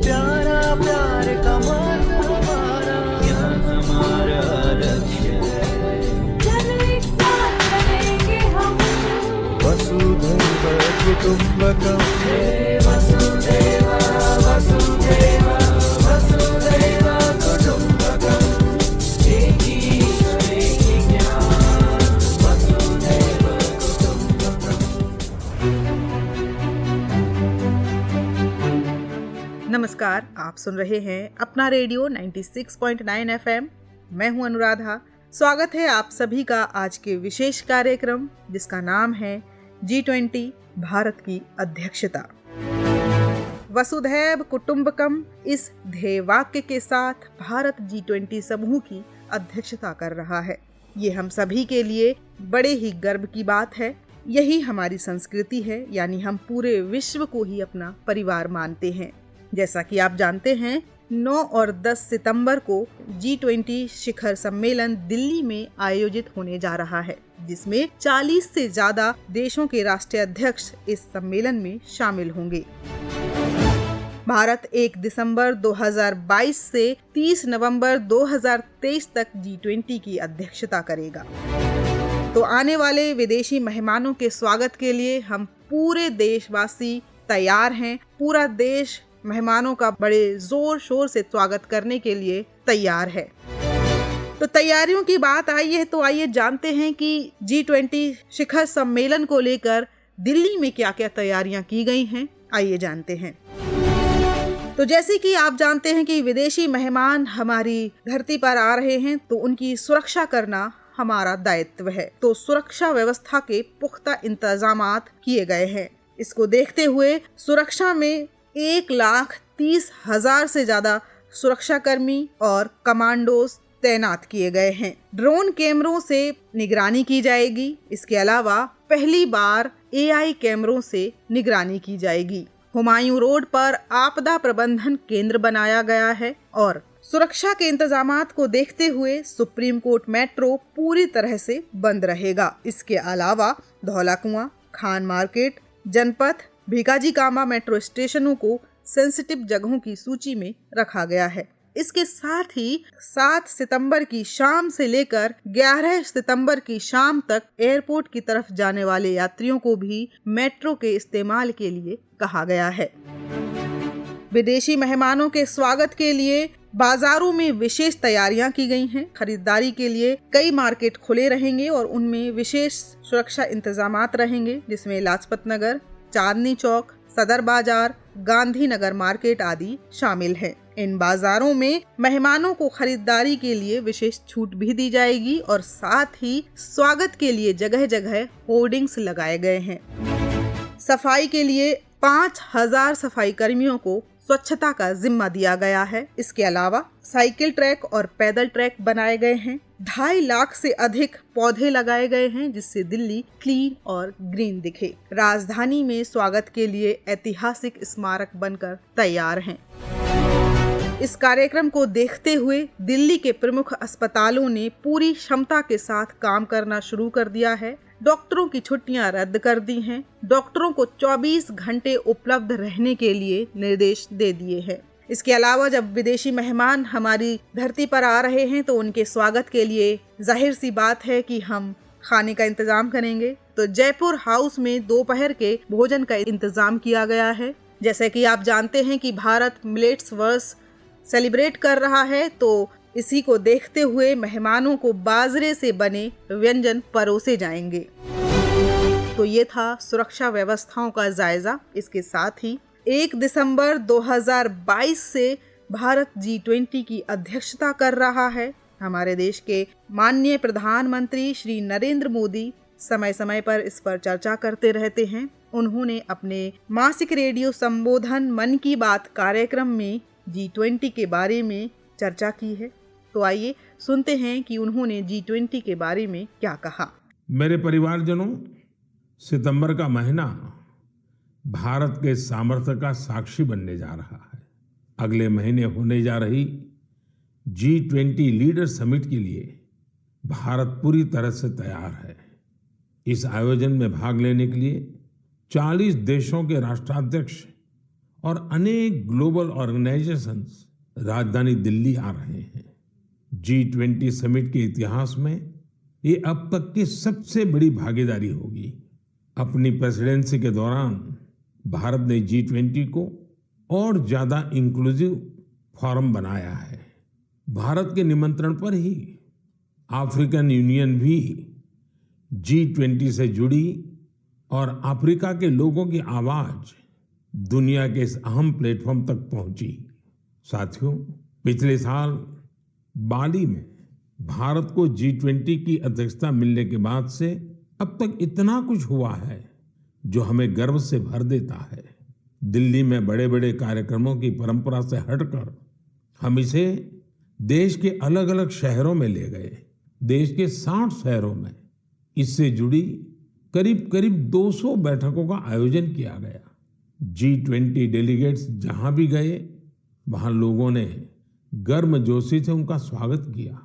प्यारा प्यार का मन हमारा, यहाँ हमारा लक्ष्य है। चलो एक साथ रहेंगे हम, वसुधैव कुटुम्बकम्। वसुधैव वसुधैव वसुधैव कुटुम्बकम्। एक ही ईश्वर एक ही ज्ञान, वसुधैव कुटुम्बकम्। नमस्कार, आप सुन रहे हैं अपना रेडियो 96.9 FM। मैं हूं अनुराधा। स्वागत है आप सभी का आज के विशेष कार्यक्रम जिसका नाम है G20 भारत की अध्यक्षता। वसुधैव कुटुम्बकम इस ध्येय वाक्य के साथ भारत G20 समूह की अध्यक्षता कर रहा है। ये हम सभी के लिए बड़े ही गर्व की बात है। यही हमारी संस्कृति है, यानी हम पूरे विश्व को ही अपना परिवार मानते हैं। जैसा कि आप जानते हैं, 9 और 10 सितंबर को G20 शिखर सम्मेलन दिल्ली में आयोजित होने जा रहा है, जिसमें 40 से ज्यादा देशों के राष्ट्रीय अध्यक्ष इस सम्मेलन में शामिल होंगे। भारत 1 दिसंबर 2022 से 30 नवंबर 2023 तक G20 की अध्यक्षता करेगा। तो आने वाले विदेशी मेहमानों के स्वागत के लिए हम पूरे देशवासी तैयार हैं। पूरा देश मेहमानों का बड़े जोर शोर से स्वागत करने के लिए तैयार है। तो तैयारियों की बात आई है तो आइए जानते हैं कि G20 शिखर सम्मेलन को लेकर दिल्ली में क्या क्या तैयारियां की गई हैं। आइए जानते हैं। तो जैसे कि आप जानते हैं कि विदेशी मेहमान हमारी धरती पर आ रहे हैं तो उनकी सुरक्षा करना हमारा दायित्व है। तो सुरक्षा व्यवस्था के पुख्ता इंतजामात किए गए हैं। इसको देखते हुए सुरक्षा में 1,30,000 से ज्यादा सुरक्षाकर्मी और कमांडोज तैनात किए गए हैं। ड्रोन कैमरों से निगरानी की जाएगी। इसके अलावा पहली बार AI कैमरों से निगरानी की जाएगी। हुमायूं रोड पर आपदा प्रबंधन केंद्र बनाया गया है और सुरक्षा के इंतजामात को देखते हुए सुप्रीम कोर्ट मेट्रो पूरी तरह से बंद रहेगा। इसके अलावा धौला कुआं, खान मार्केट, जनपथ, भीकाजी कामा मेट्रो स्टेशनों को सेंसिटिव जगहों की सूची में रखा गया है। इसके साथ ही 7 सितंबर की शाम से लेकर 11 सितंबर की शाम तक एयरपोर्ट की तरफ जाने वाले यात्रियों को भी मेट्रो के इस्तेमाल के लिए कहा गया है। विदेशी मेहमानों के स्वागत के लिए बाजारों में विशेष तैयारियां की गई हैं। खरीदारी के लिए कई मार्केट खुले रहेंगे और उनमें विशेष सुरक्षा इंतजामात रहेंगे, जिसमें लाजपत नगर, चांदनी चौक, सदर बाजार, गांधीनगर मार्केट आदि शामिल हैं। इन बाजारों में मेहमानों को खरीदारी के लिए विशेष छूट भी दी जाएगी और साथ ही स्वागत के लिए जगह जगह होर्डिंग्स लगाए गए हैं। सफाई के लिए 5,000 सफाई कर्मियों को स्वच्छता का जिम्मा दिया गया है। इसके अलावा साइकिल ट्रैक और पैदल ट्रैक बनाए गए हैं। 2.5 लाख से अधिक पौधे लगाए गए हैं, जिससे दिल्ली क्लीन और ग्रीन दिखे। राजधानी में स्वागत के लिए ऐतिहासिक स्मारक बनकर तैयार हैं। इस कार्यक्रम को देखते हुए दिल्ली के प्रमुख अस्पतालों ने पूरी क्षमता के साथ काम करना शुरू कर दिया है। डॉक्टरों की छुट्टियां रद्द कर दी हैं। डॉक्टरों को 24 घंटे उपलब्ध रहने के लिए निर्देश दे दिए हैं। इसके अलावा जब विदेशी मेहमान हमारी धरती पर आ रहे हैं तो उनके स्वागत के लिए जाहिर सी बात है कि हम खाने का इंतजाम करेंगे। तो जयपुर हाउस में दोपहर के भोजन का इंतजाम किया गया है। जैसे कि आप जानते हैं कि भारत मिलेट्स वर्ष सेलिब्रेट कर रहा है, तो इसी को देखते हुए मेहमानों को बाजरे से बने व्यंजन परोसे जाएंगे। तो ये था सुरक्षा व्यवस्थाओं का जायजा। इसके साथ ही 1 दिसंबर 2022 से भारत G20 की अध्यक्षता कर रहा है। हमारे देश के माननीय प्रधानमंत्री श्री नरेंद्र मोदी समय समय पर इस पर चर्चा करते रहते हैं। उन्होंने अपने मासिक रेडियो संबोधन मन की बात कार्यक्रम में G20 के बारे में चर्चा की है। तो आइए सुनते हैं कि उन्होंने G20 के बारे में क्या कहा। मेरे परिवारजनों, सितंबर का महीना भारत के सामर्थ्य का साक्षी बनने जा रहा है। अगले महीने होने जा रही G20 लीडर समिट के लिए भारत पूरी तरह से तैयार है। इस आयोजन में भाग लेने के लिए 40 देशों के राष्ट्राध्यक्ष और अनेक ग्लोबल ऑर्गेनाइजेशंस राजधानी दिल्ली आ रहे हैं। G20 समिट के इतिहास में ये अब तक की सबसे बड़ी भागीदारी होगी। अपनी प्रेसिडेंसी के दौरान भारत ने G20 को और ज्यादा इंक्लूसिव फोरम बनाया है। भारत के निमंत्रण पर ही अफ्रीकन यूनियन भी G20 से जुड़ी और अफ्रीका के लोगों की आवाज दुनिया के इस अहम प्लेटफॉर्म तक पहुंची। साथियों, पिछले साल बाली में भारत को G20 की अध्यक्षता मिलने के बाद से अब तक इतना कुछ हुआ है जो हमें गर्व से भर देता है। दिल्ली में बड़े बड़े कार्यक्रमों की परंपरा से हटकर हम इसे देश के अलग अलग शहरों में ले गए। देश के 60 शहरों में इससे जुड़ी करीब करीब 200 बैठकों का आयोजन किया गया। G20 डेलीगेट्स जहां भी गए वहां लोगों ने गर्मजोशी से उनका स्वागत किया।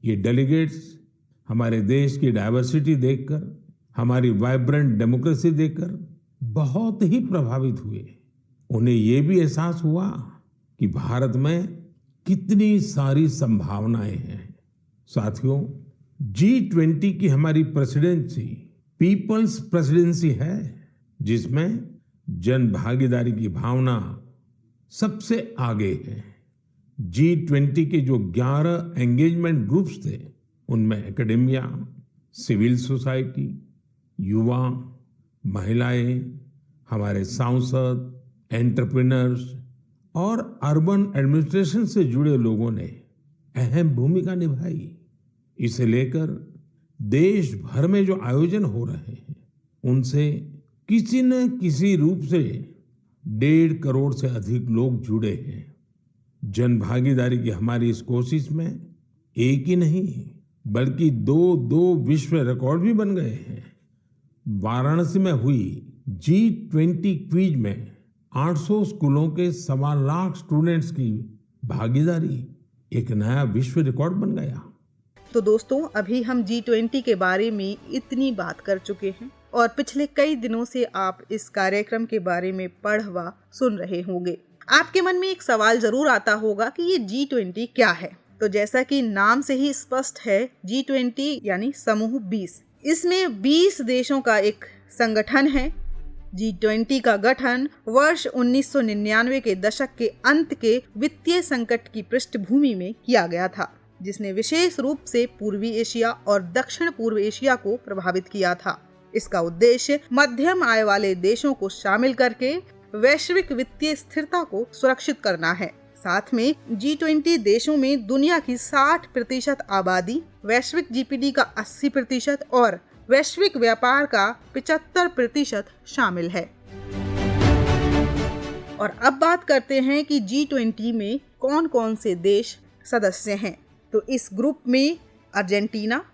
ये डेलीगेट्स हमारे देश की डाइवर्सिटी देखकर, हमारी वाइब्रेंट डेमोक्रेसी देखकर बहुत ही प्रभावित हुए। उन्हें ये भी एहसास हुआ कि भारत में कितनी सारी संभावनाएं हैं। साथियों, G20 की हमारी प्रेसिडेंसी पीपल्स प्रेसिडेंसी है, जिसमें जन भागीदारी की भावना सबसे आगे है। G20 के जो 11 एंगेजमेंट ग्रुप्स थे, उनमें एकेडेमिया, सिविल सोसाइटी, युवा, महिलाएं, हमारे सांसद, एंटरप्रेन्योर्स और अर्बन एडमिनिस्ट्रेशन से जुड़े लोगों ने अहम भूमिका निभाई। इसे लेकर देश भर में जो आयोजन हो रहे हैं, उनसे किसी न किसी रूप से 1.5 करोड़ से अधिक लोग जुड़े हैं। जन भागीदारी की हमारी इस कोशिश में एक ही नहीं बल्कि दो विश्व रिकॉर्ड भी बन गए हैं। वाराणसी में हुई G20 क्विज में 800 स्कूलों के 1.25 लाख स्टूडेंट्स की भागीदारी एक नया विश्व रिकॉर्ड बन गया। तो दोस्तों, अभी हम G20 के बारे में इतनी बात कर चुके हैं और पिछले कई दिनों से आप इस कार्यक्रम के बारे में पढ़ व सुन रहे होंगे। आपके मन में एक सवाल जरूर आता होगा कि ये G20 क्या है। तो जैसा कि नाम से ही स्पष्ट है, G20 यानी समूह 20। इसमें 20 देशों का एक संगठन है। G20 का गठन वर्ष 1999 के दशक के अंत के वित्तीय संकट की पृष्ठभूमि में किया गया था, जिसने विशेष रूप से पूर्वी एशिया और दक्षिण पूर्व एशिया को प्रभावित किया था। इसका उद्देश्य मध्यम आय वाले देशों को शामिल करके वैश्विक वित्तीय स्थिरता को सुरक्षित करना है। साथ में G20 देशों में दुनिया की 60% आबादी, वैश्विक GDP का 80% और वैश्विक व्यापार का 75% शामिल है। और अब बात करते हैं कि G20 में कौन कौन से देश सदस्य हैं। तो इस ग्रुप में अर्जेंटीना,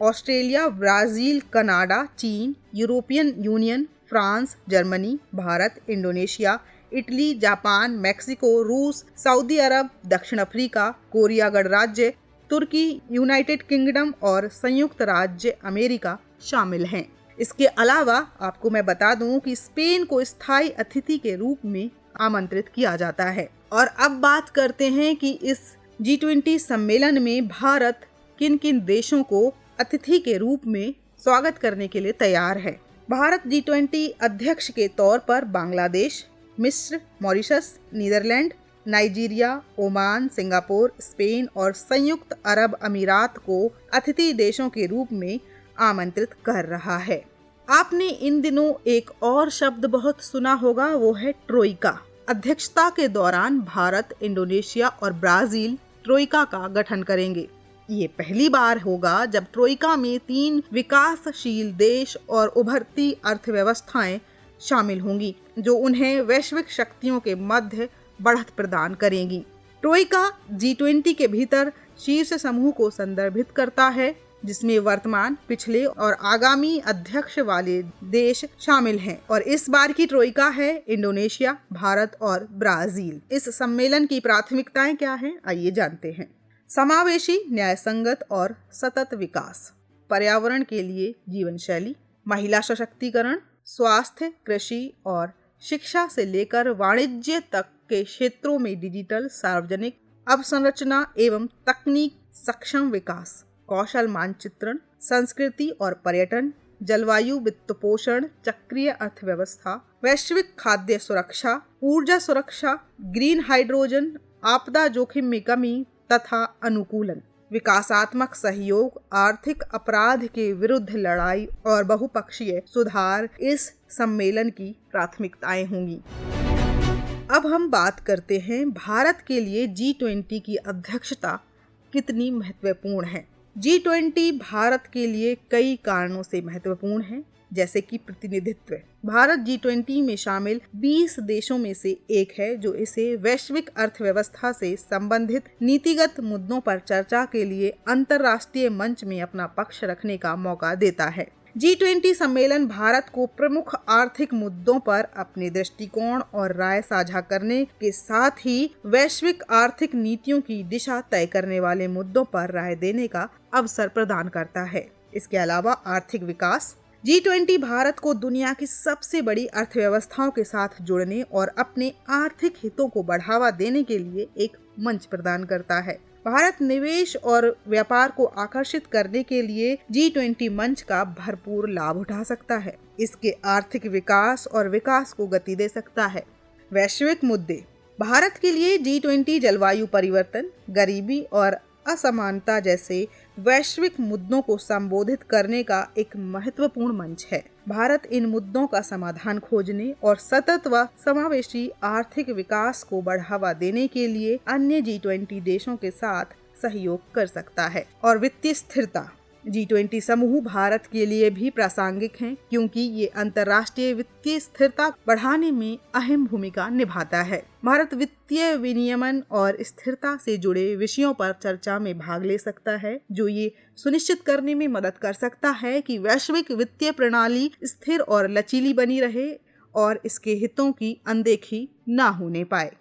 ऑस्ट्रेलिया, ब्राजील, कनाडा, चीन, European union, France, Germany, Bharat, Indonesia, Italy, Japan, Mexico, रूस, सऊदी अरब, दक्षिण अफ्रीका, कोरिया गणराज्य, तुर्की, यूनाइटेड किंगडम और संयुक्त राज्य अमेरिका शामिल हैं। इसके अलावा आपको मैं बता दूं कि स्पेन को स्थायी अतिथि के रूप में आमंत्रित किया जाता है। और अब बात करते हैं कि इस G20 सम्मेलन में भारत किन किन देशों को अतिथि के रूप में स्वागत करने के लिए तैयार है। भारत G20 अध्यक्ष के तौर पर बांग्लादेश, मिस्र, Mauritius, Netherland, Nigeria, Oman, Singapore, Spain और संयुक्त अरब अमीरात को अतिथि देशों के रूप में आमंत्रित कर रहा है। आपने इन दिनों एक और शब्द बहुत सुना होगा, वो है ट्रोइका। अध्यक्षता के दौरान भारत, इंडोनेशिया और ब्राजील ट्रोइका का गठन करेंगे। ये पहली बार होगा जब ट्रोइका में 3 विकासशील देश और उभरती अर्थव्यवस्थाएं शामिल होंगी, जो उन्हें वैश्विक शक्तियों के मध्य बढ़त प्रदान करेंगी। ट्रोइका G20 के भीतर शीर्ष समूह को संदर्भित करता है, जिसमें वर्तमान, पिछले और आगामी अध्यक्ष वाले देश शामिल हैं। और इस बार की ट्रोइका है इंडोनेशिया, भारत और ब्राजील। इस सम्मेलन की प्राथमिकताएं क्या हैं, आइए जानते हैं। समावेशी, न्यायसंगत और सतत विकास, पर्यावरण के लिए जीवन शैली, महिला सशक्तिकरण, स्वास्थ्य, कृषि और शिक्षा से लेकर वाणिज्य तक के क्षेत्रों में डिजिटल, सार्वजनिक अवसंरचना एवं तकनीक सक्षम विकास, कौशल मानचित्रण, संस्कृति और पर्यटन, जलवायु वित्त पोषण, चक्रीय अर्थव्यवस्था, वैश्विक खाद्य सुरक्षा, ऊर्जा सुरक्षा, ग्रीन हाइड्रोजन, आपदा जोखिम में कमी तथा अनुकूलन, विकासात्मक सहयोग, आर्थिक अपराध के विरुद्ध लड़ाई और बहुपक्षीय सुधार इस सम्मेलन की प्राथमिकताएं होंगी। अब हम बात करते हैं भारत के लिए G20 की अध्यक्षता कितनी महत्वपूर्ण है। G20 भारत के लिए कई कारणों से महत्वपूर्ण है, जैसे कि प्रतिनिधित्व। भारत G20 में शामिल 20 देशों में से एक है जो इसे वैश्विक अर्थव्यवस्था से संबंधित नीतिगत मुद्दों पर चर्चा के लिए अंतर्राष्ट्रीय मंच में अपना पक्ष रखने का मौका देता है। G20 सम्मेलन भारत को प्रमुख आर्थिक मुद्दों पर अपने दृष्टिकोण और राय साझा करने के साथ ही वैश्विक आर्थिक नीतियों की दिशा तय करने वाले मुद्दों पर राय देने का अवसर प्रदान करता है। इसके अलावा आर्थिक विकास, G20 भारत को दुनिया की सबसे बड़ी अर्थव्यवस्थाओं के साथ जुड़ने और अपने आर्थिक हितों को बढ़ावा देने के लिए एक मंच प्रदान करता है। भारत निवेश और व्यापार को आकर्षित करने के लिए G20 मंच का भरपूर लाभ उठा सकता है। इसके आर्थिक विकास और विकास को गति दे सकता है। वैश्विक मुद्दे, भारत के लिए G20 जलवायु परिवर्तन, गरीबी और असमानता जैसे वैश्विक मुद्दों को संबोधित करने का एक महत्वपूर्ण मंच है। भारत इन मुद्दों का समाधान खोजने और सतत व समावेशी आर्थिक विकास को बढ़ावा देने के लिए अन्य G20 देशों के साथ सहयोग कर सकता है। और वित्तीय स्थिरता, G20 समूह भारत के लिए भी प्रासंगिक हैं क्योंकि ये अंतर्राष्ट्रीय वित्तीय स्थिरता बढ़ाने में अहम भूमिका निभाता है। भारत वित्तीय विनियमन और स्थिरता से जुड़े विषयों पर चर्चा में भाग ले सकता है, जो ये सुनिश्चित करने में मदद कर सकता है कि वैश्विक वित्तीय प्रणाली स्थिर और लचीली बनी रहे और इसके हितों की अनदेखी न होने पाए।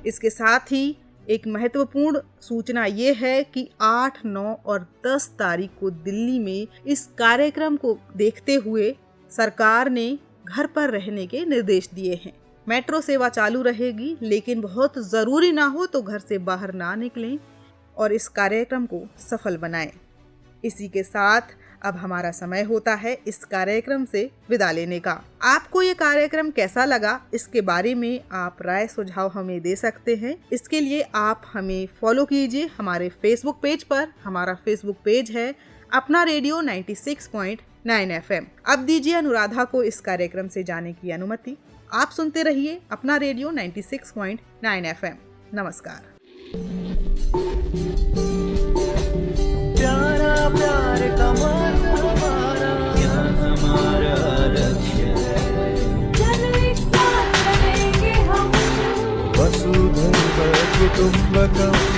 इसके साथ ही एक महत्वपूर्ण सूचना ये है कि 8, 9 और 10 तारीख को दिल्ली में इस कार्यक्रम को देखते हुए सरकार ने घर पर रहने के निर्देश दिए हैं। मेट्रो सेवा चालू रहेगी, लेकिन बहुत ज़रूरी ना हो तो घर से बाहर ना निकलें और इस कार्यक्रम को सफल बनाएं। इसी के साथ अब हमारा समय होता है इस कार्यक्रम से विदा लेने का। आपको ये कार्यक्रम कैसा लगा, इसके बारे में आप राय सुझाव हमें दे सकते हैं। इसके लिए आप हमें फॉलो कीजिए हमारे फेसबुक पेज पर। हमारा फेसबुक पेज है अपना रेडियो 96.9 FM। अब दीजिए अनुराधा को इस कार्यक्रम से जाने की अनुमति। आप सुनते रहिए अपना रेडियो 96.9 FM। नमस्कार। प्यारा प्यार का मन हमारा, यहाँ हमारा लक्ष्य है। चलो एक साथ रहेंगे हम, वसुधैव कुटुंबकम्।